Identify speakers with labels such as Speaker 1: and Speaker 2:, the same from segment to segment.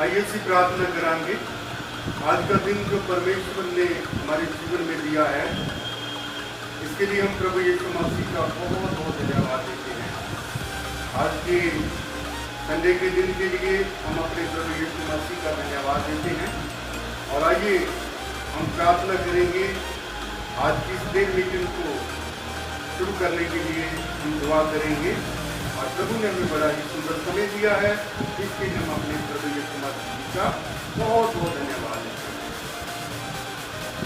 Speaker 1: आइए सी प्रार्थना कराएंगे। आज का दिन जो परमेश्वर ने हमारे जीवन में दिया है, इसके लिए हम प्रभु यीशु मसीह का बहुत बहुत धन्यवाद देते हैं। आज के संडे के दिन के लिए हम अपने प्रभु यीशु मसीह का धन्यवाद देते हैं। और आइए हम प्रार्थना करेंगे। आज की इस डेढ़ मीटिंग को शुरू करने के लिए हम दुआ करेंगे। और प्रभु ने हमें बड़ा ही सुंदर समय दिया है, इसके लिए हम अपने प्रभु यीशु मसीह का बहुत बहुत धन्यवाद देते हैं।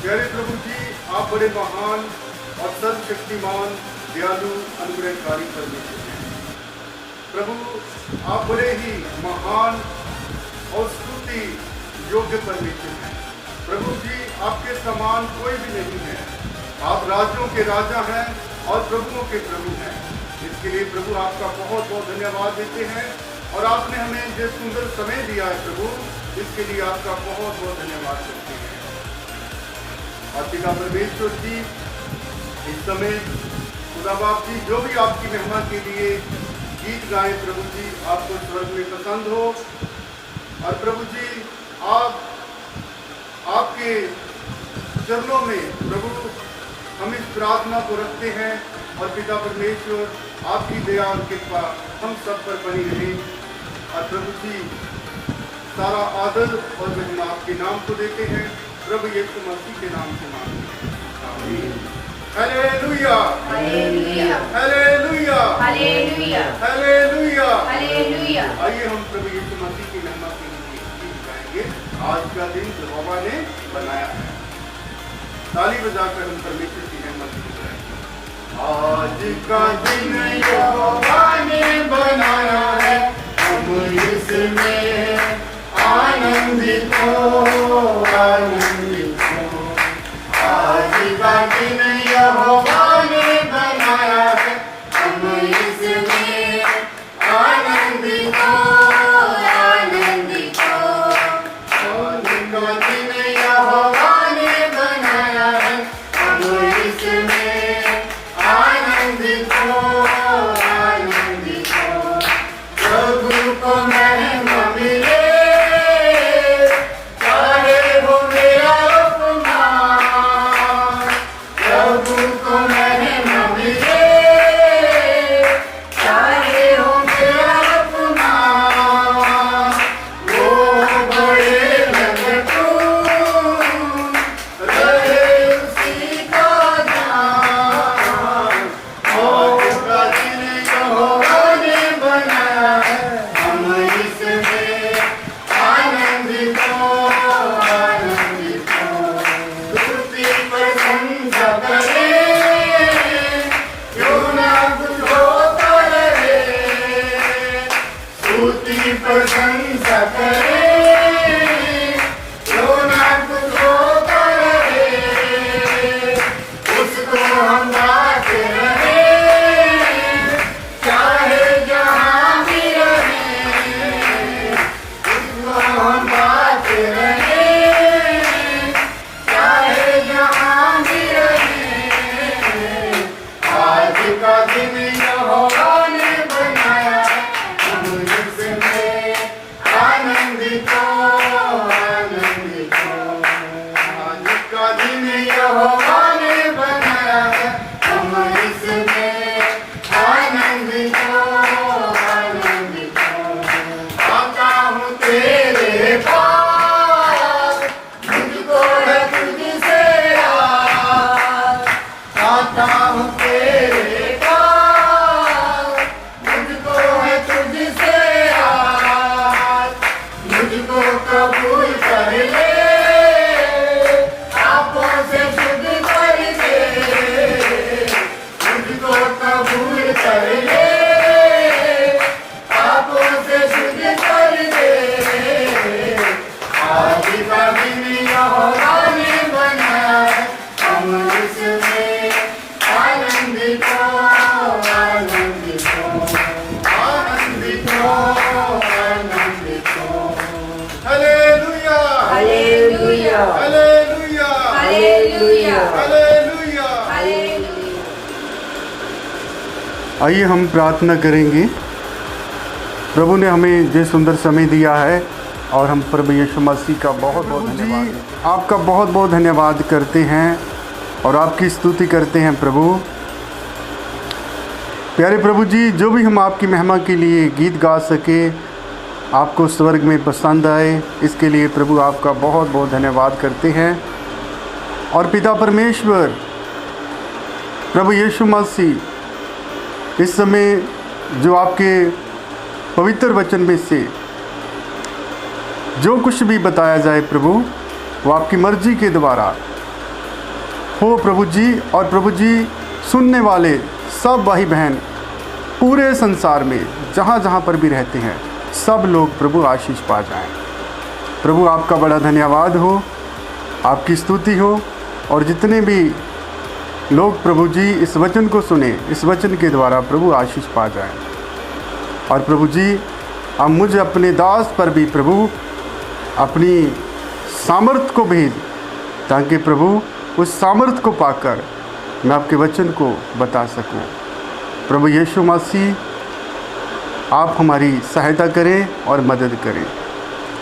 Speaker 1: प्यारे प्रभु जी, आप बड़े महान और सर्वशक्तिमान, दयालु, अनुग्रहकारी परमेश्वर हैं। प्रभु, आप बड़े ही महान और स्तुति योग्य परमेश्वर हैं। प्रभु जी, आपके समान कोई भी नहीं है। आप राज्यों के राजा हैं और प्रभुओं के प्रभु हैं। इसके लिए प्रभु आपका बहुत बहुत धन्यवाद देते हैं। और आपने हमें जो सुंदर समय दिया है प्रभु, इसके लिए आपका बहुत बहुत धन्यवाद करते हैं। और पिता परमेश्वर जी, इस समय खुदा बाप जी जो भी आपकी महिमा के लिए गीत गाए प्रभु जी, आपको स्वर्ग में पसंद हो। और प्रभु जी, आप आपके चरणों में प्रभु हम इस प्रार्थना को रखते हैं। और पिता परमेश्वर, आपकी दया और कृपा हम सब पर बनी रहे। और प्रभु जी, सारा आदर और महिमा आपके नाम को देते हैं, प्रभु यीशु मसीह के नाम से मांगते हैं, आमीन। Hallelujah,
Speaker 2: hallelujah,
Speaker 1: hallelujah,
Speaker 2: hallelujah,
Speaker 1: hallelujah,
Speaker 2: hallelujah.
Speaker 1: आइए हम प्रभु यीशु मसीह की महिमा के लिए गीत गाएंगे। आज का दिन यहोवा ने बनाया है। ताली बजाकर हम परमेश्वर की महिमा करेंगे। आज का दिन यहोवा ने बनाया है, हम इसमें आनंदित हो, आनंदित हो। आज का दिन यहोवा ने बनाया है, हम इसमें आनंदित हो, आनंदित हो। आज का दिन यहोवा ने बनाया है, हम इसमें आनंदित हो, आनंदित हो। प्रभु को महिमा मिले, चाहे हो मेरा अपमान। प्रभु को महिमा मिले, चाहे हो मेरा अपमान। वो बड़े लगतू रहे उसी का ध्यान। आज का दिन यहोवा ने बनाया है, हम इसमें आनंदित हो, आनंदित हो। स्तुति प्रशंसा करें, क्यों ना कुछ होता रहे। स्तुति प्रशंसा करें, क्यों ना कुछ होता रहे। उसको हम गाते रहे, चाहे जहाँ भी रहे। उसको हम गाते रहे, चाहे जहाँ भी रहे। आज का दिन यहोवा ने बनाया, हम इसमें आनंदित हो, आनंदित हो। आज का दिन यहोवा ने बनाया है, हम इसमें आनंदित हो, आनंदित हो। आता हूँ तेरे पास, मुझको है तुझसे आस। आता हूँ तेरे पास, मुझको है तुझसे आस। मुझको कबूल कर ले, पापों से शुद्ध कर दे। मुझको कबूल कर ले, पापों से शुद्ध कर दे। आज का दिन यहोवा ने बनाया है, हम इसमें आनंदित हो, आनंदित हो, आनंदित हो, आनंदित हो। Hallelujah,
Speaker 2: hallelujah,
Speaker 1: hallelujah,
Speaker 2: hallelujah,
Speaker 1: hallelujah.
Speaker 2: Hallelujah.
Speaker 1: आइए हम प्रार्थना करेंगे। प्रभु ने हमें जो सुंदर समय दिया है, और हम प्रभु यीशु मसीह का बहुत बहुत धन्यवाद आपका बहुत बहुत धन्यवाद करते हैं और आपकी स्तुति करते हैं प्रभु। प्यारे प्रभु जी, जो भी हम आपकी महिमा के लिए गीत गा सके, आपको स्वर्ग में पसंद आए, इसके लिए प्रभु आपका बहुत बहुत धन्यवाद करते हैं। और पिता परमेश्वर प्रभु यीशु मसीह, इस समय जो आपके पवित्र वचन में से जो कुछ भी बताया जाए प्रभु, वो आपकी मर्जी के द्वारा हो प्रभु जी। और प्रभु जी, सुनने वाले सब भाई बहन पूरे संसार में जहाँ जहाँ पर भी रहते हैं, सब लोग प्रभु आशीष पा जाएं। प्रभु आपका बड़ा धन्यवाद हो, आपकी स्तुति हो। और जितने भी लोग प्रभु जी इस वचन को सुने, इस वचन के द्वारा प्रभु आशीष पा जाएं। और प्रभु जी, अब मुझे अपने दास पर भी प्रभु अपनी सामर्थ को भेज, ताकि प्रभु उस सामर्थ को पाकर मैं आपके वचन को बता सकूं। प्रभु यीशु मसीह, आप हमारी सहायता करें और मदद करें।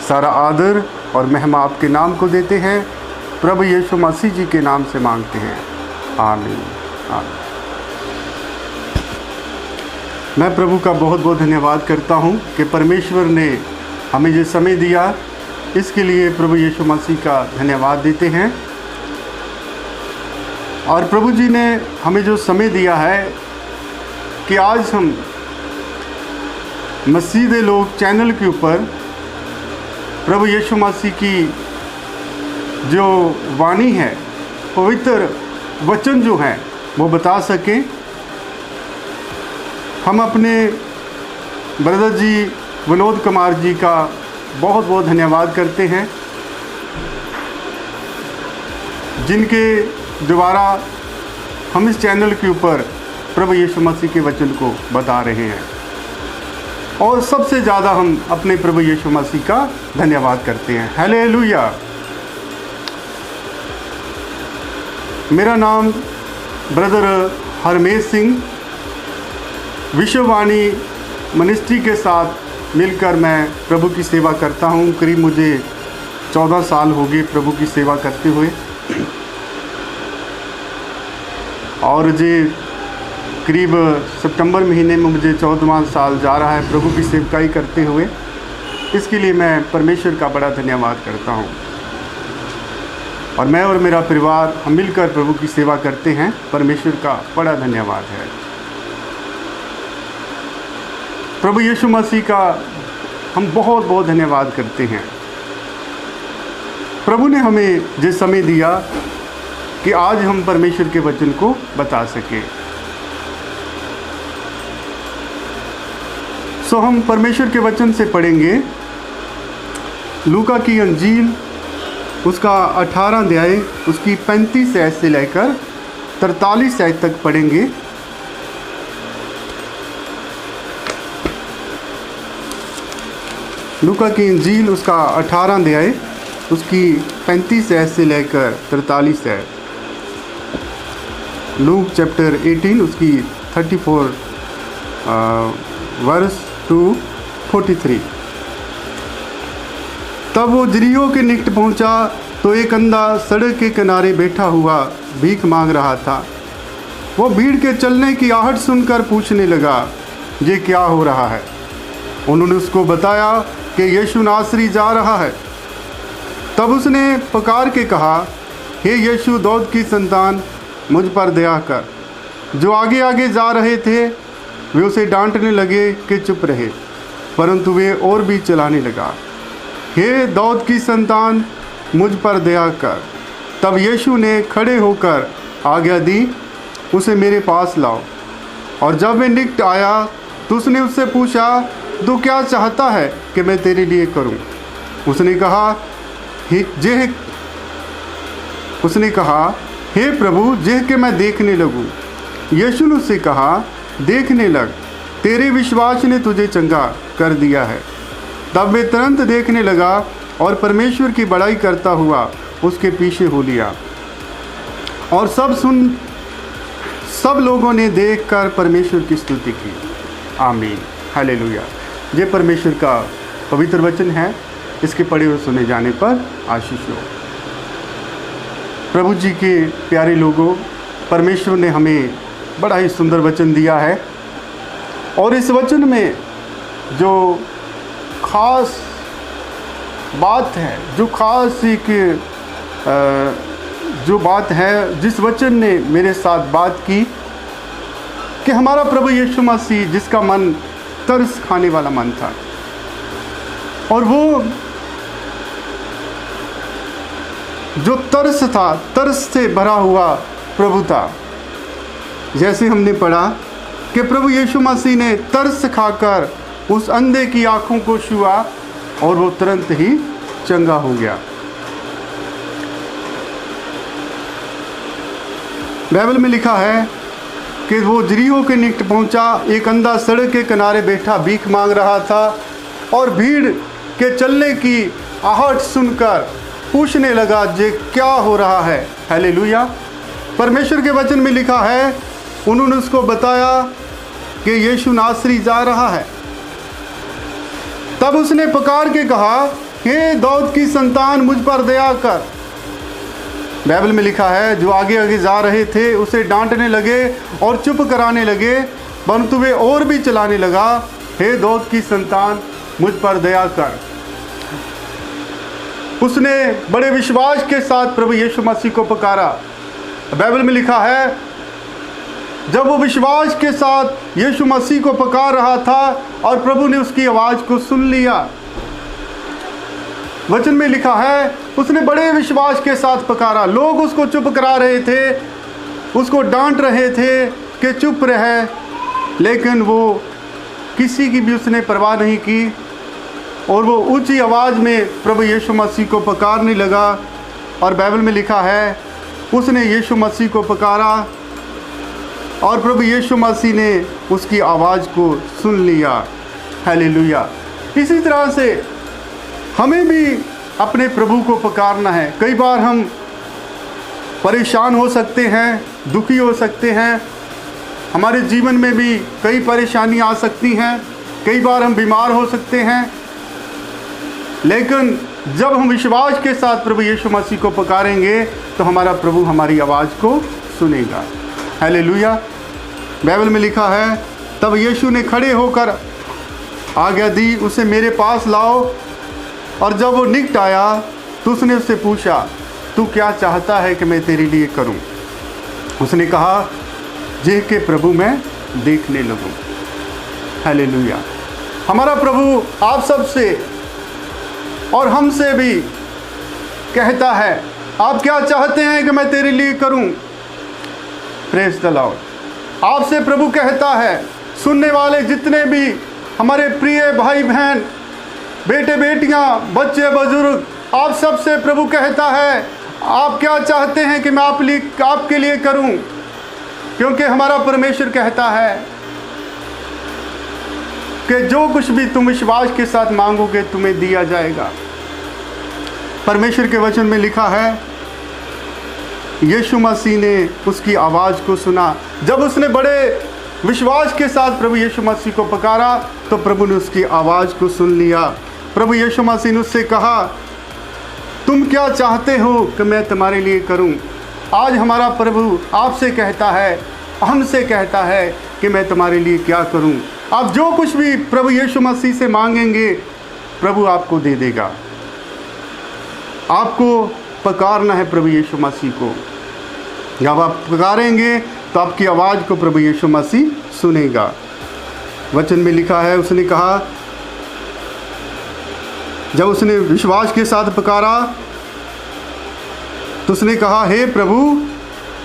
Speaker 1: सारा आदर और महिमा आपके नाम को देते हैं, प्रभु यीशु मसीह जी के नाम से मांगते हैं, आमीन आमीन। मैं प्रभु का बहुत बहुत धन्यवाद करता हूं कि परमेश्वर ने हमें ये समय दिया, इसके लिए प्रभु यीशु मसीह का धन्यवाद देते हैं। और प्रभु जी ने हमें जो समय दिया है कि आज हम मसीह लोग चैनल के ऊपर प्रभु यीशु मसीह की जो वाणी है, पवित्र वचन जो है, वो बता सकें। हम अपने ब्रदर जी विनोद कुमार जी का बहुत बहुत धन्यवाद करते हैं, जिनके द्वारा हम इस चैनल के ऊपर प्रभु यीशु मसीह के वचन को बता रहे हैं। और सबसे ज़्यादा हम अपने प्रभु यीशु मसीह का धन्यवाद करते हैं। हालेलुया। मेरा नाम ब्रदर हरमेश सिंह, विश्ववाणी मिनिस्ट्री के साथ मिलकर मैं प्रभु की सेवा करता हूँ। करीब मुझे 14 साल हो गए प्रभु की सेवा करते हुए। और जे करीब सितंबर महीने में मुझे 14वां साल जा रहा है प्रभु की सेवकाई करते हुए। इसके लिए मैं परमेश्वर का बड़ा धन्यवाद करता हूँ। और मैं और मेरा परिवार हम मिलकर प्रभु की सेवा करते हैं, परमेश्वर का बड़ा धन्यवाद है। प्रभु यीशु मसीह का हम बहुत बहुत धन्यवाद करते हैं। प्रभु ने हमें जो समय दिया कि आज हम परमेश्वर के वचन को बता सके। सो हम परमेश्वर के वचन से पढ़ेंगे लूका की अंजील, उसका 18 अध्याय, उसकी 35 आयत से लेकर 43 आयत तक पढ़ेंगे। लूका की इंजील, उसका 18 अध्याय, उसकी 35 आयत से लेकर 43 आयत। लूक चैप्टर 18, उसकी 34 वर्स टू 43। तब वो जरीहो के निकट पहुंचा तो एक अंधा सड़क के किनारे बैठा हुआ भीख मांग रहा था। वो भीड़ के चलने की आहट सुनकर पूछने लगा, ये क्या हो रहा है? उन्होंने उसको बताया कि यीशु नासरी जा रहा है। तब उसने पुकार के कहा, हे यीशु दाऊद की संतान, मुझ पर दया कर। जो आगे आगे जा रहे थे वे उसे डांटने लगे कि चुप रहे, परंतु वे और भी चिल्लाने लगा, हे दाऊद की संतान, मुझ पर दया कर। तब यीशु ने खड़े होकर आज्ञा दी, उसे मेरे पास लाओ। और जब वह निकट आया तो उसने उससे पूछा, तू क्या चाहता है कि मैं तेरे लिए करूं? उसने कहा, हे प्रभु, जेह के मैं देखने लगूं। यीशु ने उससे कहा, देखने लग, तेरे विश्वास ने तुझे चंगा कर दिया है। तब वे तुरंत देखने लगा और परमेश्वर की बड़ाई करता हुआ उसके पीछे हो लिया। और सब लोगों ने देखकर परमेश्वर की स्तुति की। आमीन, हालेलुया। ये परमेश्वर का पवित्र वचन है। इसके पढ़े और सुने जाने पर आशीष हो। प्रभु जी के प्यारे लोगों, परमेश्वर ने हमें बड़ा ही सुंदर वचन दिया है और इस वचन में जो खास बात है, जो खास एक जो बात है, जिस वचन ने मेरे साथ बात की कि हमारा प्रभु यीशु मसीह जिसका मन तरस खाने वाला मन था और वो जो तरस था, तरस से भरा हुआ प्रभु था। जैसे हमने पढ़ा कि प्रभु यीशु मसीह ने तरस खाकर उस अंधे की आंखों को छुआ और वो तुरंत ही चंगा हो गया। बाइबल में लिखा है कि वो यरीहो के निकट पहुंचा, एक अंधा सड़क के किनारे बैठा भीख मांग रहा था और भीड़ के चलने की आहट सुनकर पूछने लगा, जे क्या हो रहा है। हालेलुया। परमेश्वर के वचन में लिखा है, उन्होंने उसको बताया कि यीशु नासरी जा रहा है। तब उसने पुकार के कहा, हे दाऊद की संतान, मुझ पर दया कर। बाइबल में लिखा है, जो आगे आगे जा रहे थे उसे डांटने लगे और चुप कराने लगे, परंतु वे और भी चलाने लगा, हे दाऊद की संतान, मुझ पर दया कर। उसने बड़े विश्वास के साथ प्रभु यीशु मसीह को पुकारा। बाइबल में लिखा है, जब वो विश्वास के साथ यीशु मसीह को पुकार रहा था और प्रभु ने उसकी आवाज़ को सुन लिया। वचन में लिखा है, उसने बड़े विश्वास के साथ पुकारा। लोग उसको चुप करा रहे थे, उसको डांट रहे थे कि चुप रहे, लेकिन वो किसी की भी उसने परवाह नहीं की और वो ऊंची आवाज़ में प्रभु यीशु मसीह को पुकारने लगा। और बाइबल में लिखा है, उसने यीशु मसीह को पुकारा और प्रभु यीशु मसीह ने उसकी आवाज़ को सुन लिया। हालेलुया। इसी तरह से हमें भी अपने प्रभु को पुकारना है। कई बार हम परेशान हो सकते हैं, दुखी हो सकते हैं, हमारे जीवन में भी कई परेशानियां आ सकती हैं, कई बार हम बीमार हो सकते हैं, लेकिन जब हम विश्वास के साथ प्रभु यीशु मसीह को पुकारेंगे तो हमारा प्रभु हमारी आवाज़ को सुनेगा। हालेलुया। बाइबल में लिखा है, तब यीशु ने खड़े होकर आज्ञा दी, उसे मेरे पास लाओ। और जब वो निकट आया तो उसने उससे पूछा, तू क्या चाहता है कि मैं तेरे लिए करूं? उसने कहा, जे के प्रभु मैं देखने लगूं। हालेलुया। हमारा प्रभु आप सबसे और हमसे भी कहता है, आप क्या चाहते हैं कि मैं तेरे लिए करूं? Praise the Lord. आपसे प्रभु कहता है, सुनने वाले जितने भी हमारे प्रिय भाई बहन, बेटे बेटियां, बच्चे बुजुर्ग, आप सबसे प्रभु कहता है, आप क्या चाहते हैं कि मैं आपके लिए करूं? क्योंकि हमारा परमेश्वर कहता है कि जो कुछ भी तुम विश्वास के साथ मांगोगे तुम्हें दिया जाएगा। परमेश्वर के वचन में लिखा है, यीशु मसीह ने उसकी आवाज़ को सुना। जब उसने बड़े विश्वास के साथ प्रभु यीशु मसीह को पुकारा तो प्रभु ने उसकी आवाज़ को सुन लिया। प्रभु यीशु मसीह ने उससे कहा, तुम क्या चाहते हो कि मैं तुम्हारे लिए करूं? आज हमारा प्रभु आपसे कहता है, हमसे कहता है कि मैं तुम्हारे लिए क्या करूं। आप जो कुछ भी प्रभु यीशु मसीह से मांगेंगे प्रभु आपको दे देगा। आपको पुकारना है प्रभु यीशु मसीह को। जब आप पुकारेंगे तो आपकी आवाज़ को प्रभु यीशु मसीह सुनेगा। वचन में लिखा है, उसने कहा, जब उसने विश्वास के साथ पुकारा तो उसने कहा, हे प्रभु,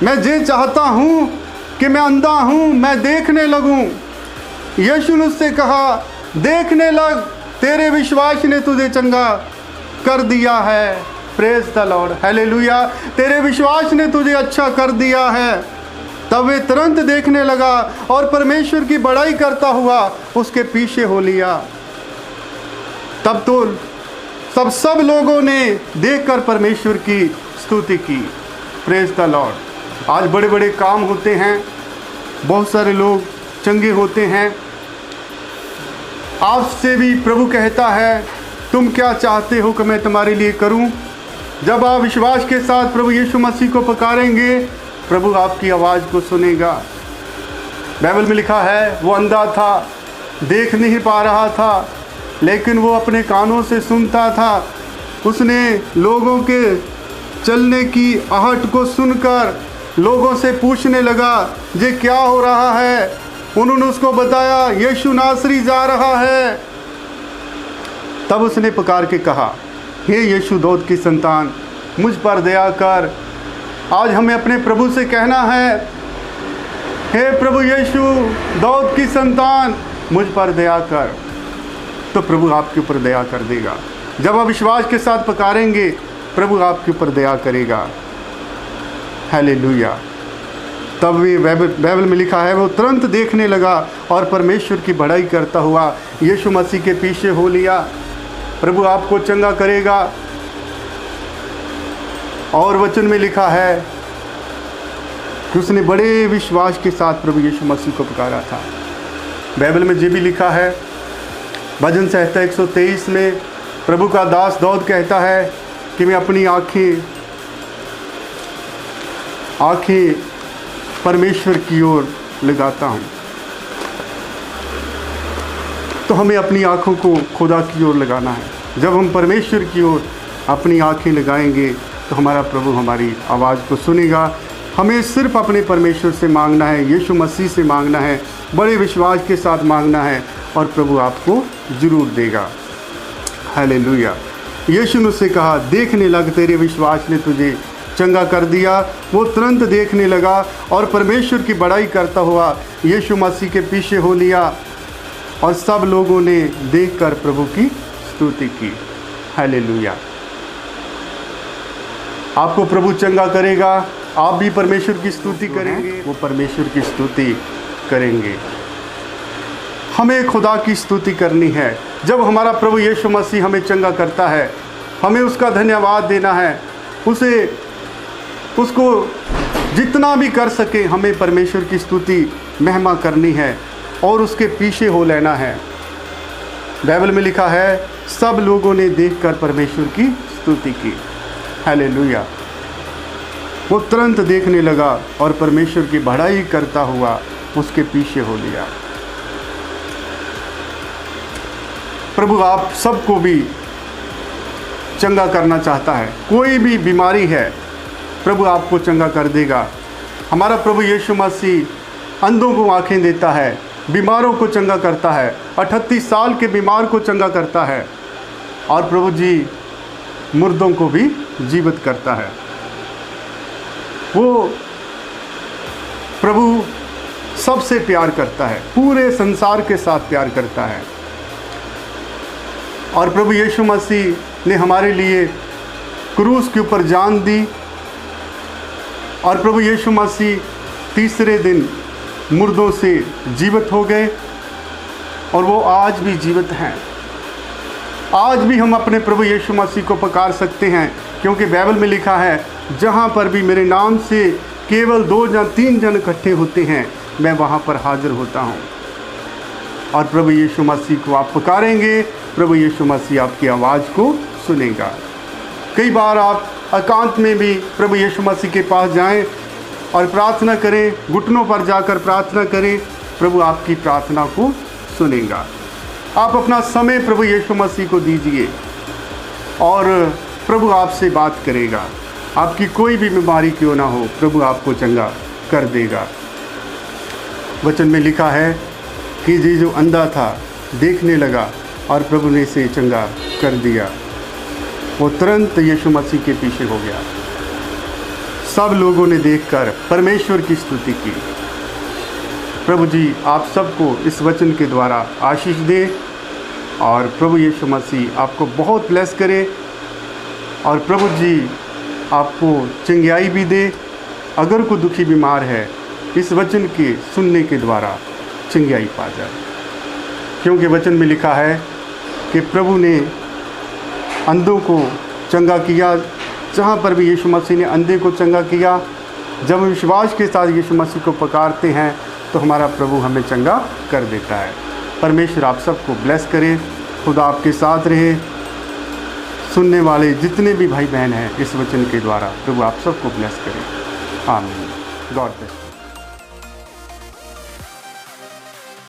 Speaker 1: मैं ये चाहता हूँ कि मैं अंधा हूँ, मैं देखने लगूँ। यीशु ने उससे कहा, देखने लग, तेरे विश्वास ने तुझे चंगा कर दिया है। Praise the Lord. हालेलुया। तेरे विश्वास ने तुझे अच्छा कर दिया है। तब वे तुरंत देखने लगा और परमेश्वर की बड़ाई करता हुआ उसके पीछे हो लिया। तब तो सब लोगों ने देखकर परमेश्वर की स्तुति की। Praise the Lord. आज बड़े बड़े काम होते हैं, बहुत सारे लोग चंगे होते हैं। आपसे भी प्रभु कहता है, तुम क्या चाहते हो कि मैं तुम्हारे लिए करूं? जब आप विश्वास के साथ प्रभु यीशु मसीह को पुकारेंगे, प्रभु आपकी आवाज़ को सुनेगा। बाइबल में लिखा है, वो अंधा था, देख नहीं पा रहा था, लेकिन वो अपने कानों से सुनता था। उसने लोगों के चलने की आहट को सुनकर लोगों से पूछने लगा, ये क्या हो रहा है? उन्होंने उसको बताया, यीशु नासरी जा रहा है। तब उसने पुकार के कहा, हे यीशु दाऊद की संतान, मुझ पर दया कर। आज हमें अपने प्रभु से कहना है, हे प्रभु यीशु दाऊद की संतान, मुझ पर दया कर। तो प्रभु आपके ऊपर दया कर देगा। जब आप विश्वास के साथ पुकारेंगे, प्रभु आपके ऊपर दया करेगा। हालेलुया। तब भी बाइबल में लिखा है, वो तुरंत देखने लगा और परमेश्वर की बड़ाई करता हुआ यीशु मसीह के पीछे हो लिया। प्रभु आपको चंगा करेगा। और वचन में लिखा है कि उसने बड़े विश्वास के साथ प्रभु यीशु मसीह को पुकारा था। बाइबल में ये भी लिखा है, भजन संहिता 123 में प्रभु का दास दाऊद कहता है कि मैं अपनी आँखें परमेश्वर की ओर लगाता हूँ। तो हमें अपनी आँखों को खुदा की ओर लगाना है। जब हम परमेश्वर की ओर अपनी आँखें लगाएंगे, तो हमारा प्रभु हमारी आवाज़ को सुनेगा। हमें सिर्फ अपने परमेश्वर से मांगना है, यीशु मसीह से मांगना है, बड़े विश्वास के साथ मांगना है, और प्रभु आपको ज़रूर देगा। हालेलुया। यीशु ने उससे कहा, देखने लग, तेरे विश्वास ने तुझे चंगा कर दिया। वो तुरंत देखने लगा और परमेश्वर की बड़ाई करता हुआ यीशु मसीह के पीछे हो लिया, और सब लोगों ने देखकर प्रभु की स्तुति की। हालेलुया। आपको प्रभु चंगा करेगा, आप भी परमेश्वर की स्तुति करेंगे, वो परमेश्वर की स्तुति करेंगे। हमें खुदा की स्तुति करनी है। जब हमारा प्रभु यीशु मसीह हमें चंगा करता है, हमें उसका धन्यवाद देना है। उसको जितना भी कर सके हमें परमेश्वर की स्तुति महिमा करनी है और उसके पीछे हो लेना है। बाइबल में लिखा है, सब लोगों ने देखकर परमेश्वर की स्तुति की। हालेलुया। वो तुरंत देखने लगा और परमेश्वर की बड़ाई करता हुआ उसके पीछे हो लिया। प्रभु आप सबको भी चंगा करना चाहता है। कोई भी बीमारी है, प्रभु आपको चंगा कर देगा। हमारा प्रभु यीशु मसीह अंधों को आंखें देता है, बीमारों को चंगा करता है, 38 साल के बीमार को चंगा करता है, और प्रभु जी मुर्दों को भी जीवित करता है। वो प्रभु सबसे प्यार करता है, पूरे संसार के साथ प्यार करता है। और प्रभु यीशु मसीह ने हमारे लिए क्रूस के ऊपर जान दी, और प्रभु यीशु मसीह तीसरे दिन मुर्दों से जीवित हो गए, और वो आज भी जीवित हैं। आज भी हम अपने प्रभु यीशु मसीह को पुकार सकते हैं, क्योंकि बाइबल में लिखा है, जहाँ पर भी मेरे नाम से केवल 2 या 3 जन इकट्ठे होते हैं, मैं वहाँ पर हाजिर होता हूँ। और प्रभु यीशु मसीह को आप पुकारेंगे, प्रभु यीशु मसीह आपकी आवाज़ को सुनेगा। कई बार आप एकांत में भी प्रभु यीशु मसीह के पास जाएं और प्रार्थना करें, घुटनों पर जाकर प्रार्थना करें, प्रभु आपकी प्रार्थना को सुनेगा। आप अपना समय प्रभु यीशु मसीह को दीजिए और प्रभु आपसे बात करेगा। आपकी कोई भी बीमारी क्यों ना हो, प्रभु आपको चंगा कर देगा। वचन में लिखा है कि ये जो अंधा था देखने लगा और प्रभु ने इसे चंगा कर दिया। वो तुरंत यीशु मसीह के पीछे हो गया। सब लोगों ने देखकर परमेश्वर की स्तुति की। प्रभु जी आप सबको इस वचन के द्वारा आशीष दे, और प्रभु यीशु मसीह आपको बहुत ब्लेस करे, और प्रभु जी आपको चंगाई भी दे। अगर कोई दुखी बीमार है, इस वचन के सुनने के द्वारा चंगाई पा जाए, क्योंकि वचन में लिखा है कि प्रभु ने अंधों को चंगा किया। जहाँ पर भी यीशु मसीह ने अंधे को चंगा किया, जब हम विश्वास के साथ यीशु मसीह को पुकारते हैं, तो हमारा प्रभु हमें चंगा कर देता है। परमेश्वर आप सबको ब्लेस करे, खुदा आपके साथ रहे। सुनने वाले जितने भी भाई बहन हैं इस वचन के द्वारा प्रभु आप सबको ब्लेस करें। आमीन। God bless.